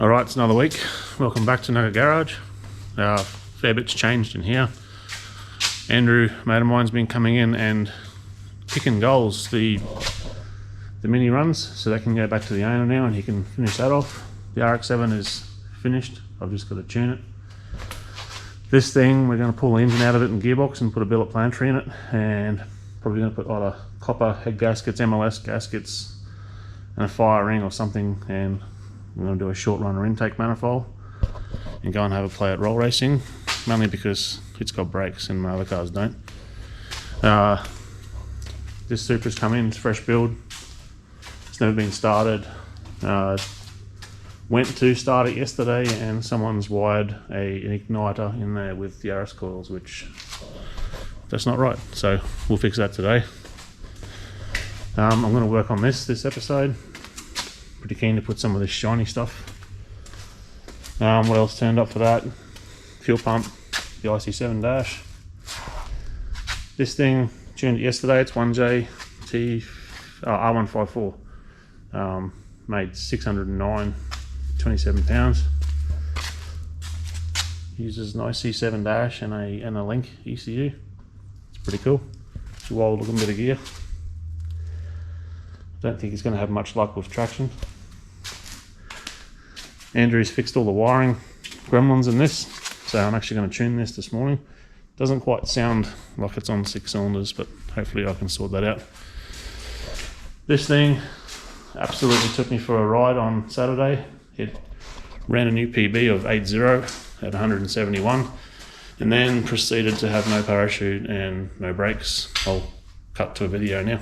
Alright, it's another week. Welcome back to Nugget Garage. Fair bit's changed in here. Andrew, mate of mine's been coming in and picking goals, the mini runs, so they can go back to the owner now and he can finish that off. The RX-7 is finished, I've just got to tune it. This thing, we're going to pull the engine out of it and gearbox and put a billet planetary in it, and probably going to put either copper head gaskets, MLS gaskets, and a fire ring or something, and I'm going to do a short runner intake manifold and go and have a play at roll racing, mainly because it's got brakes and my other cars don't. This Supra's come in, it's fresh build, it's never been started. Went to start it yesterday and someone's wired an igniter in there with the RS coils, which that's not right, so we'll fix that today. I'm going to work on this episode. Pretty keen to put some of this shiny stuff. What else turned up for that? Fuel pump, the IC7 dash. This thing, tuned it yesterday, it's 1J R154. Made 609, 27 pounds. Uses an IC7 dash and a link ECU. It's pretty cool. It's a wild looking bit of gear. Don't think he's going to have much luck with traction. Andrew's fixed all the wiring gremlins in this, so I'm actually going to tune this morning. Doesn't quite sound like it's on 6 cylinders, but hopefully I can sort that out. This thing absolutely took me for a ride on Saturday. It ran a new PB of 80 at 171 and then proceeded to have no parachute and no brakes. I'll cut to a video now.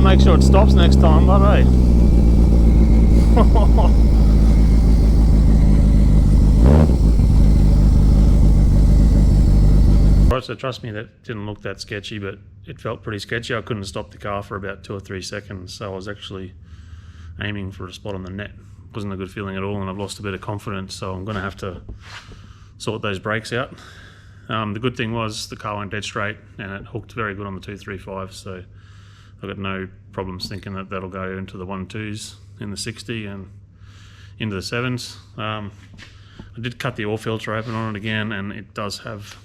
make sure it stops next time, but hey. Right, so trust me, that didn't look that sketchy, but it felt pretty sketchy. I couldn't stop the car for about 2 or 3 seconds, so I was actually aiming for a spot on the net. Wasn't a good feeling at all, and I've lost a bit of confidence, so I'm going to have to sort those brakes out. The good thing was the car went dead straight and it hooked very good on the 235, so I've got no problems thinking that that'll go into the 1.2s in the 60 and into the 7s. I did cut the oil filter open on it again, and it does have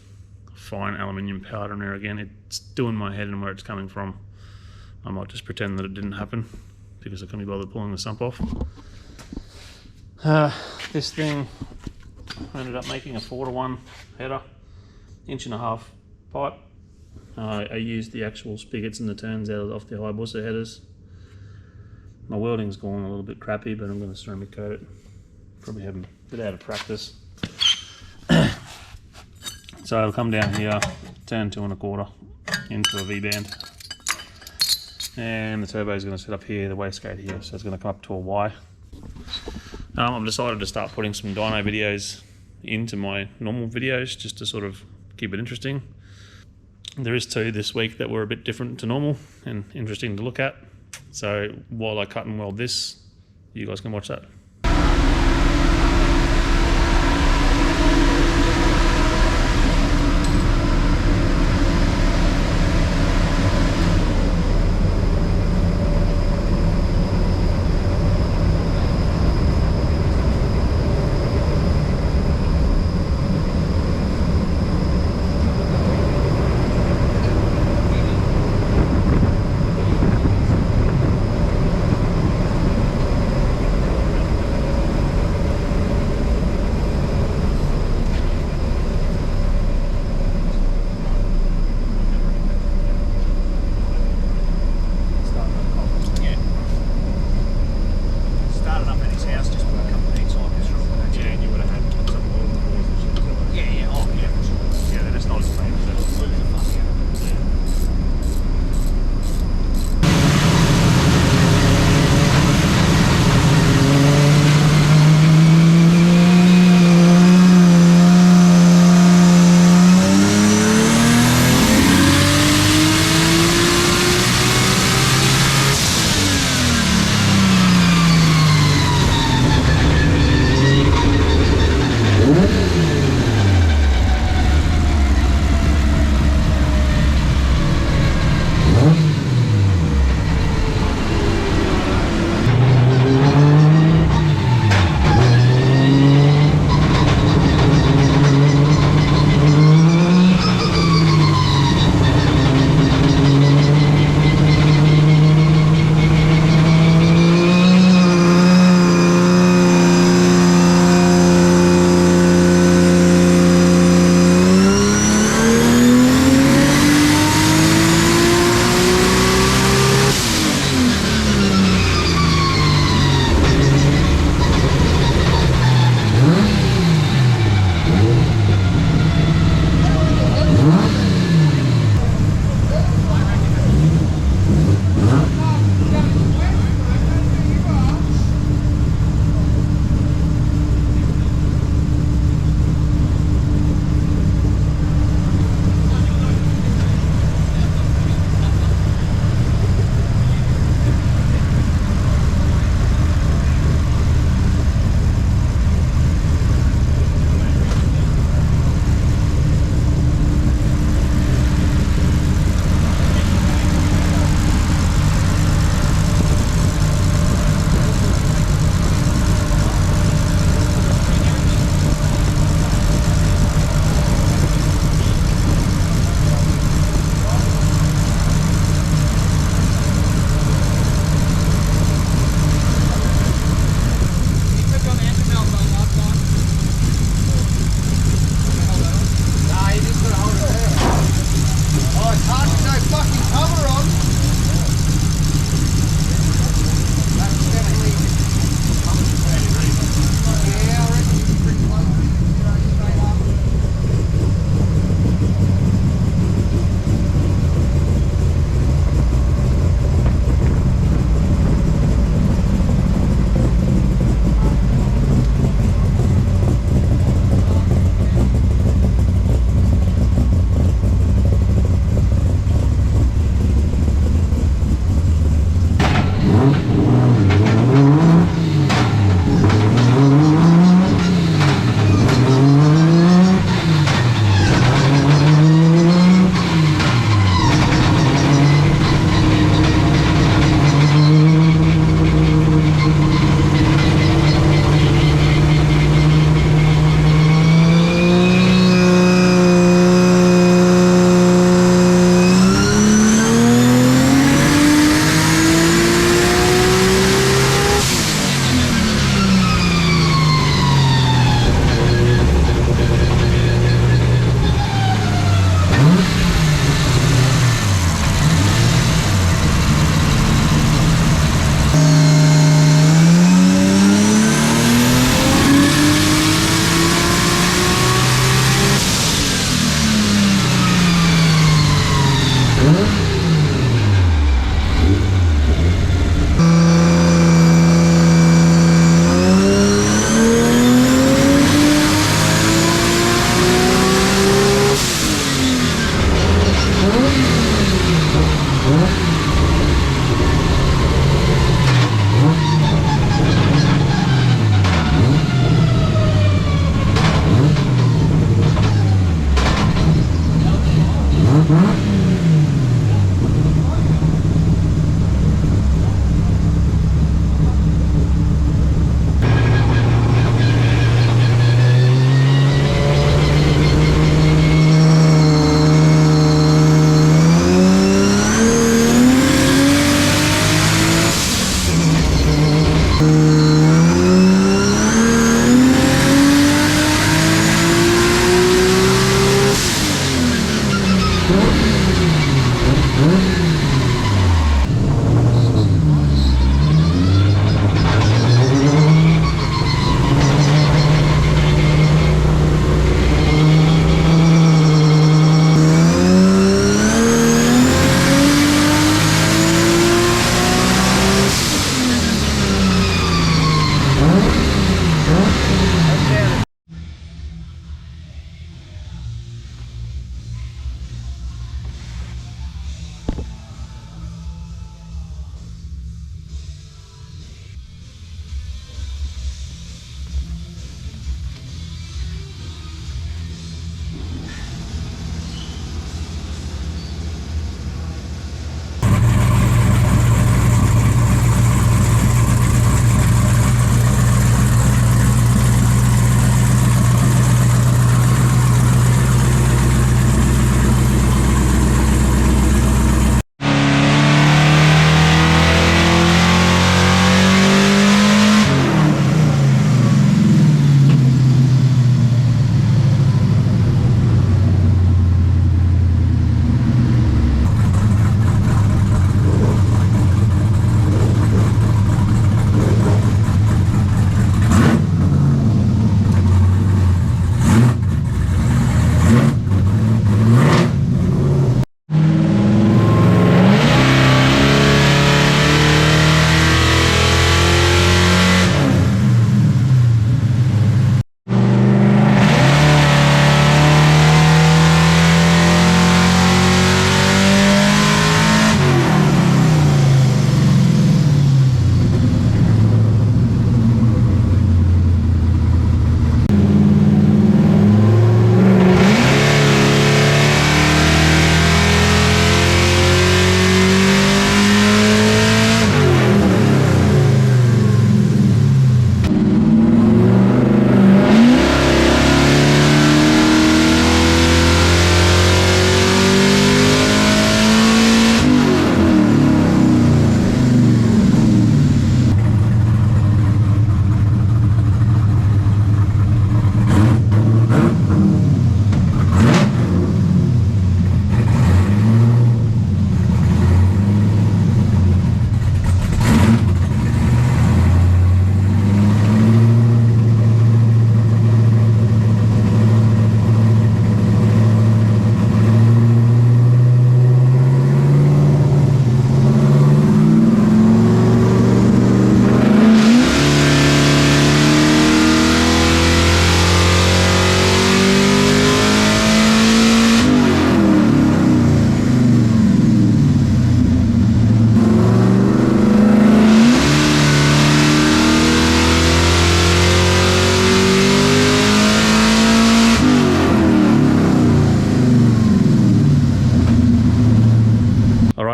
fine aluminium powder in there again. It's doing my head in where it's coming from. I might just pretend that it didn't happen because I couldn't be bothered pulling the sump off. This thing, I ended up making a 4-to-1 header, 1.5-inch pipe. I used the actual spigots and the turns out off the Hayabusa headers. My welding's gone a little bit crappy, but I'm going to ceramic coat it. Probably have a bit out of practice. So I'll come down here, turn 2 1/4 into a V-band. And the turbo is going to sit up here, the wastegate here, so it's going to come up to a Y. I've decided to start putting some dyno videos into my normal videos just to sort of keep it interesting. There is 2 this week that were a bit different to normal and interesting to look at. So while I cut and weld this, you guys can watch that.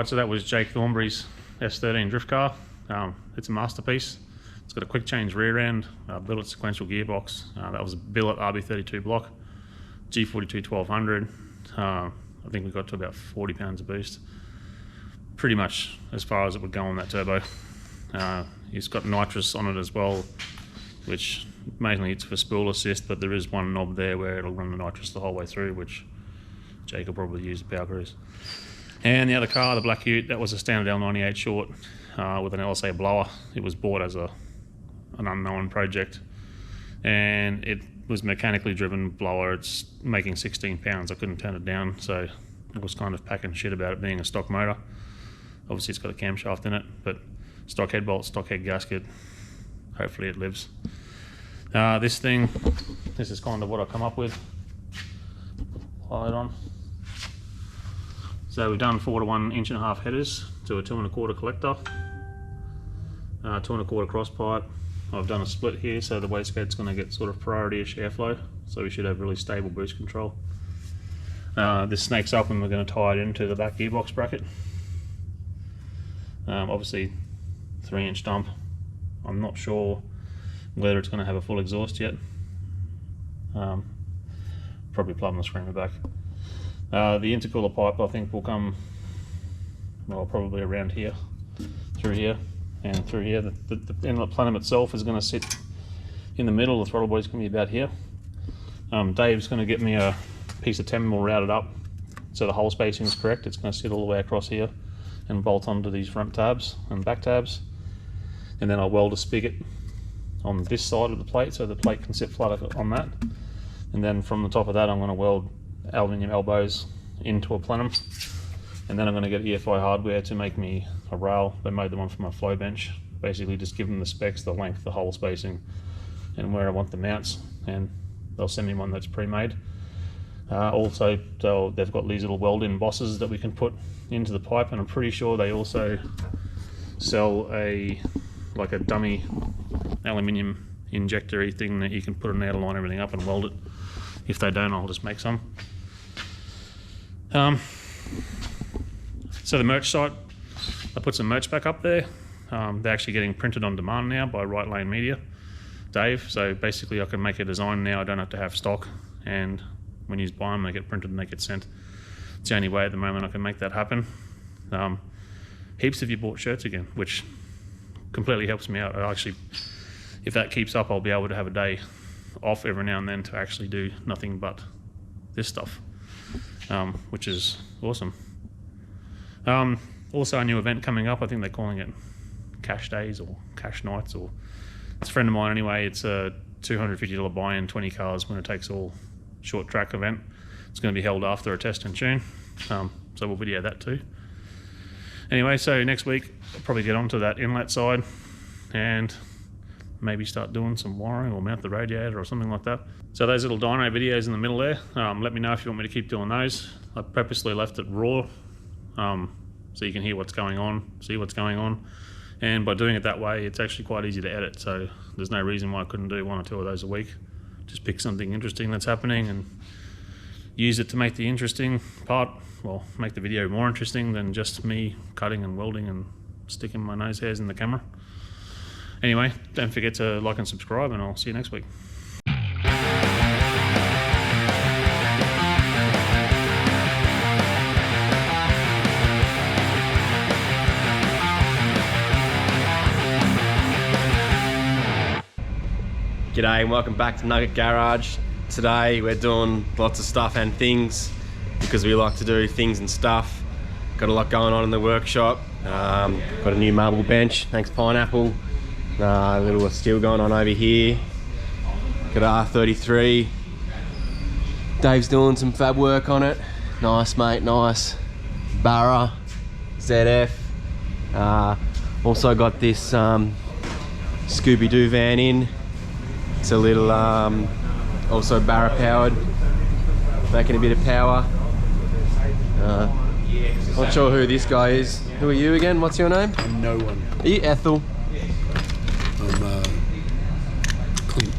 Alright, so that was Jake Thornberry's S13 drift car. It's a masterpiece. It's got a quick change rear end, billet sequential gearbox. That was a billet RB32 block, G42 1200. I think we got to about 40 pounds of boost. Pretty much as far as it would go on that turbo. It's got nitrous on it as well, which mainly it's for spool assist, but there is one knob there where it'll run the nitrous the whole way through, which Jake will probably use the power cruise. And the other car, the Black Ute, that was a standard L98 short with an LSA blower. It was bought as an unknown project, and it was mechanically driven blower. It's making 16 pounds. I couldn't turn it down, so I was kind of packing shit about it being a stock motor. Obviously it's got a camshaft in it, but stock head bolt, stock head gasket. Hopefully it lives. This is kind of what I come up with. Hold on. So we've done 4 to 1 1.5 headers to a 2 1/4 collector, 2 1/4 cross pipe. I've done a split here, so the wastegate's going to get sort of priority-ish airflow, so we should have really stable boost control. This snakes up and we're going to tie it into the back gearbox bracket. Obviously 3-inch dump. I'm not sure whether it's going to have a full exhaust yet. Probably plumb the screamer back. The intercooler pipe I think will come, well, probably around here, through here, and through here. The inlet plenum itself is going to sit in the middle. The throttle body's going to be about here. Dave's going to get me a piece of 10mm routed up so the hole spacing is correct. It's going to sit all the way across here and bolt onto these front tabs and back tabs, and then I'll weld a spigot on this side of the plate so the plate can sit flat on that, and then from the top of that I'm going to weld aluminium elbows into a plenum, and then I'm going to get EFI hardware to make me a rail. They made the one for my flow bench. Basically just give them the specs, the length, the hole spacing, and where I want the mounts, and they'll send me one that's pre-made. Also they've got these little weld-in bosses that we can put into the pipe, and I'm pretty sure they also sell like a dummy aluminium injector-y thing that you can put in there to line everything up and weld it. If they don't, I'll just make some. So the merch site, I put some merch back up there. They're actually getting printed on demand now by Right Lane Media, Dave. So basically I can make a design now. I don't have to have stock, and when you buy them they get printed and they get sent. It's the only way at the moment I can make that happen. Heaps of you bought shirts again, which completely helps me out. If that keeps up, I'll be able to have a day off every now and then to actually do nothing but this stuff, which is awesome. Also a new event coming up. I think they're calling it Cash Days or Cash Nights, or it's a friend of mine anyway. It's a $250 buy-in, 20 cars, when it takes all short track event. It's going to be held after a test and tune, so we'll video that too. Anyway, so next week I'll probably get onto that inlet side and maybe start doing some wiring or mount the radiator or something like that. So those little dyno videos in the middle there, let me know if you want me to keep doing those. I purposely left it raw so you can hear what's going on, see what's going on, and by doing it that way it's actually quite easy to edit, so there's no reason why I couldn't do 1 or 2 of those a week. Just pick something interesting that's happening and use it to make the interesting part, well, make the video more interesting than just me cutting and welding and sticking my nose hairs in the camera. Anyway, don't forget to like and subscribe, and I'll see you next week. G'day and welcome back to Nugget Garage. Today we're doing lots of stuff and things because we like to do things and stuff. Got a lot going on in the workshop. Got a new marble bench, thanks Pineapple. A little steel going on over here. Got an R33. Dave's doing some fab work on it. Nice mate, nice. Barra, ZF. Also got this Scooby-Doo van in. It's a little, also Barra powered, making a bit of power. Not sure who this guy is. Who are you again? What's your name? I'm no one. Are you Ethel? I'm Clint.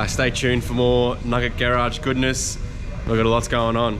Stay tuned for more Nugget Garage goodness. We've got lots going on.